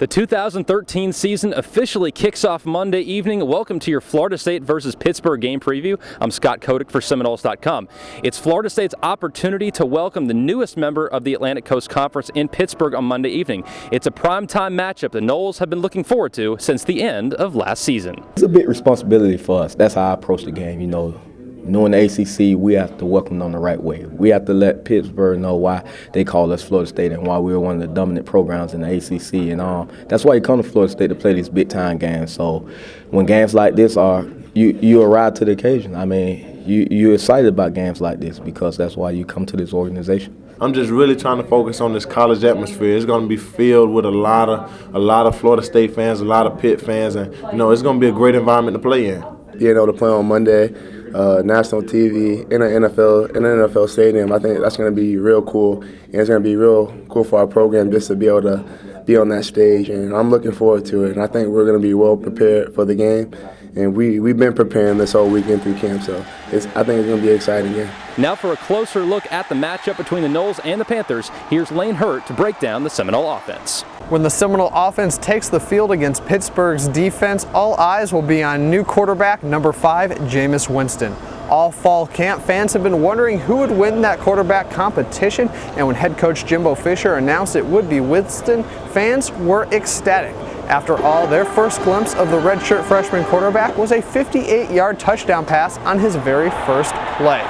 The 2013 season officially kicks off Monday evening. Welcome to your Florida State versus Pittsburgh game preview. I'm Scott Kotick for Seminoles.com. It's Florida State's opportunity to welcome the newest member of the Atlantic Coast Conference in Pittsburgh on Monday evening. It's a primetime matchup the Noles have been looking forward to since the end of last season. It's a big responsibility for us. That's how I approach the game. Knowing the ACC, we have to welcome them the right way. We have to let Pittsburgh know why they call us Florida State and why we're one of the dominant programs in the ACC. And that's why you come to Florida State to play these big-time games. So when games like this are, you arrive to the occasion. I mean, you're excited about games like this because that's why you come to this organization. I'm just really trying to focus on this college atmosphere. It's going to be filled with a lot of Florida State fans, a lot of Pitt fans, and it's going to be a great environment to play in. To play on Monday, national TV in an NFL stadium, I think that's going to be real cool, and it's going to be real cool for our program just to be able to be on that stage, and I'm looking forward to it. And I think we're going to be well prepared for the game, and we've been preparing this whole weekend through camp, so I think it's going to be an exciting game. Now for a closer look at the matchup between the Noles and the Panthers, here's Lane Hurt to break down the Seminole offense. When the Seminole offense takes the field against Pittsburgh's defense, all eyes will be on new quarterback number 5, Jameis Winston. All fall camp, fans have been wondering who would win that quarterback competition, and when head coach Jimbo Fisher announced it would be Winston, fans were ecstatic. After all, their first glimpse of the redshirt freshman quarterback was a 58-yard touchdown pass on his very first play.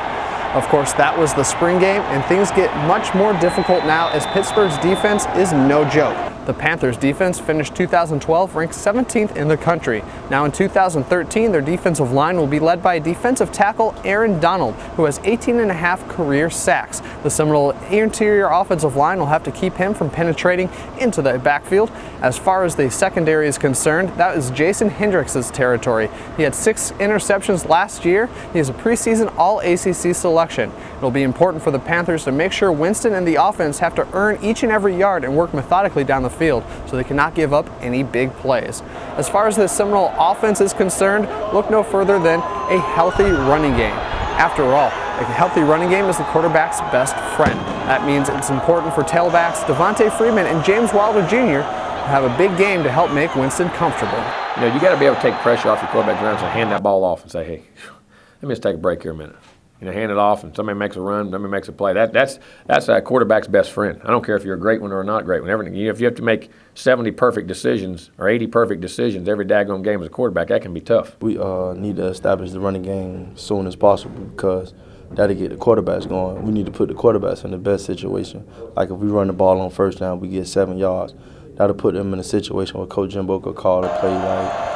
Of course, that was the spring game, and things get much more difficult now as Pittsburgh's defense is no joke. The Panthers' defense finished 2012 ranked 17th in the country. Now in 2013, their defensive line will be led by defensive tackle Aaron Donald, who has 18.5 career sacks. The Seminole interior offensive line will have to keep him from penetrating into the backfield. As far as the secondary is concerned, that is Jason Hendricks' territory. He had 6 interceptions last year. He is a preseason All-ACC selection. It'll be important for the Panthers to make sure Winston and the offense have to earn each and every yard and work methodically down the field so they cannot give up any big plays. As far as the Seminole offense is concerned, look no further than a healthy running game. After all, a healthy running game is the quarterback's best friend. That means it's important for tailbacks Devontae Freeman and James Wilder Jr. to have a big game to help make Winston comfortable. You got to be able to take pressure off your quarterback around and hand that ball off and say, hey, let me just take a break here a minute. Hand it off, and somebody makes a run, somebody makes a play. That's a quarterback's best friend. I don't care if you're a great one or not great one. If you have to make 70 perfect decisions or 80 perfect decisions every daggone game as a quarterback, that can be tough. We need to establish the running game as soon as possible because that'll get the quarterbacks going. We need to put the quarterbacks in the best situation. Like if we run the ball on first down, we get 7 yards. That'll put them in a situation where Coach Jimbo could call a play like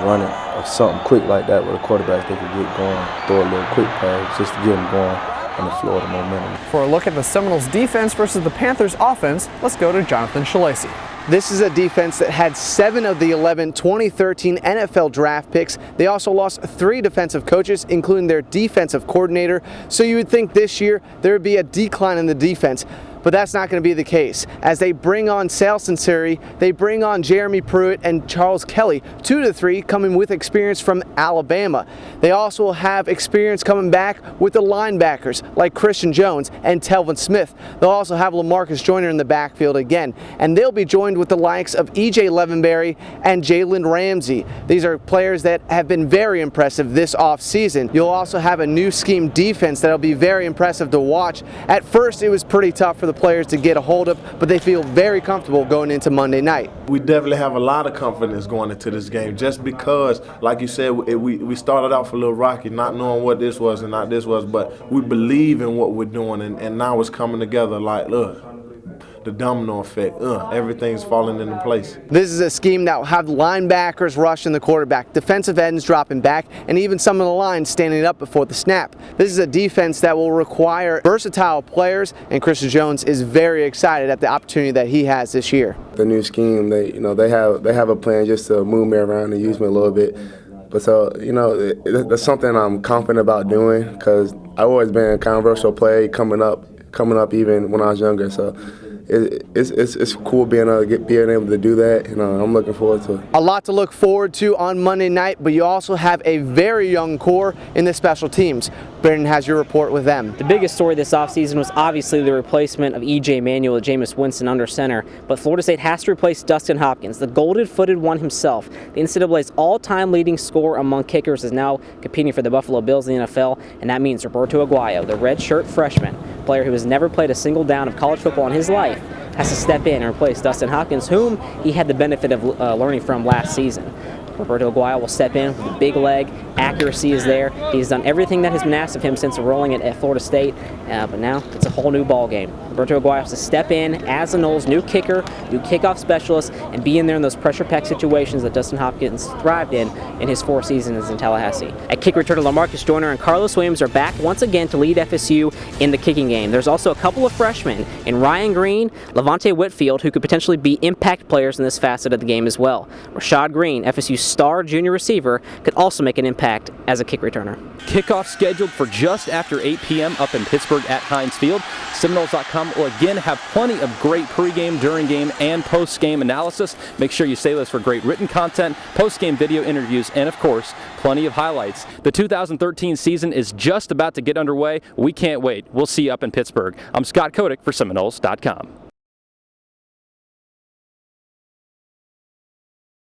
running or something quick like that where the quarterbacks they could get going, throw a little quick pass just to get them going on the floor, the momentum. For a look at the Seminoles defense versus the Panthers offense, let's go to Jonathan Shalacy. This is a defense that had 7 of the 11 2013 NFL draft picks. They also lost 3 defensive coaches, including their defensive coordinator. So you would think this year there would be a decline in the defense. But that's not going to be the case. As they bring on Sal Sinceri, they bring on Jeremy Pruitt and Charles Kelly, 2 to 3 coming with experience from Alabama. They also will have experience coming back with the linebackers like Christian Jones and Telvin Smith. They'll also have LaMarcus Joyner in the backfield again. And they'll be joined with the likes of E.J. Levenberry and Jalen Ramsey. These are players that have been very impressive this offseason. You'll also have a new scheme defense that'll be very impressive to watch. At first, it was pretty tough for the players to get a hold of, but they feel very comfortable going into Monday night. We definitely have a lot of confidence going into this game just because, like you said, we started off a little rocky, not knowing what this was and not this was, but we believe in what we're doing, and now it's coming together like, look, the domino effect. Everything's falling into place. This is a scheme that will have linebackers rushing the quarterback, defensive ends dropping back, and even some of the lines standing up before the snap. This is a defense that will require versatile players, and Christian Jones is very excited at the opportunity that he has this year. The new scheme, they have a plan just to move me around and use me a little bit. But so, that's something I'm confident about doing because I've always been a controversial player coming up even when I was younger. So it's cool being able to do that, and I'm looking forward to it. A lot to look forward to on Monday night, but you also have a very young core in the special teams. Brendan has your report with them. The biggest story this offseason was obviously the replacement of E.J. Manuel with Jameis Winston under center, but Florida State has to replace Dustin Hopkins, the golden-footed one himself. The NCAA's all-time leading scorer among kickers is now competing for the Buffalo Bills in the NFL, and that means Roberto Aguayo, the redshirt freshman, player who has never played a single down of college football in his life, has to step in and replace Dustin Hopkins, whom he had the benefit of learning from last season. Roberto Aguayo will step in with a big leg. Accuracy is there. He's done everything that has been asked of him since enrolling at Florida State, but now it's a whole new ball game. Roberto Aguayo has to step in as the Noles' new kicker, new kickoff specialist, and be in there in those pressure-packed situations that Dustin Hopkins thrived in his 4 seasons in Tallahassee. At kick returner, LaMarcus Joyner and Carlos Williams are back once again to lead FSU in the kicking game. There's also a couple of freshmen in Ryan Green, Levante Whitfield, who could potentially be impact players in this facet of the game as well. Rashad Green, FSU's star junior receiver, could also make an impact as a kick returner. Kickoff scheduled for just after 8 p.m. up in Pittsburgh at Heinz Field. Seminoles.com will again have plenty of great pregame, during game, and post-game analysis. Make sure you stay with us for great written content, post-game video interviews, and of course, plenty of highlights. The 2013 season is just about to get underway. We can't wait. We'll see you up in Pittsburgh. I'm Scott Kotick for Seminoles.com.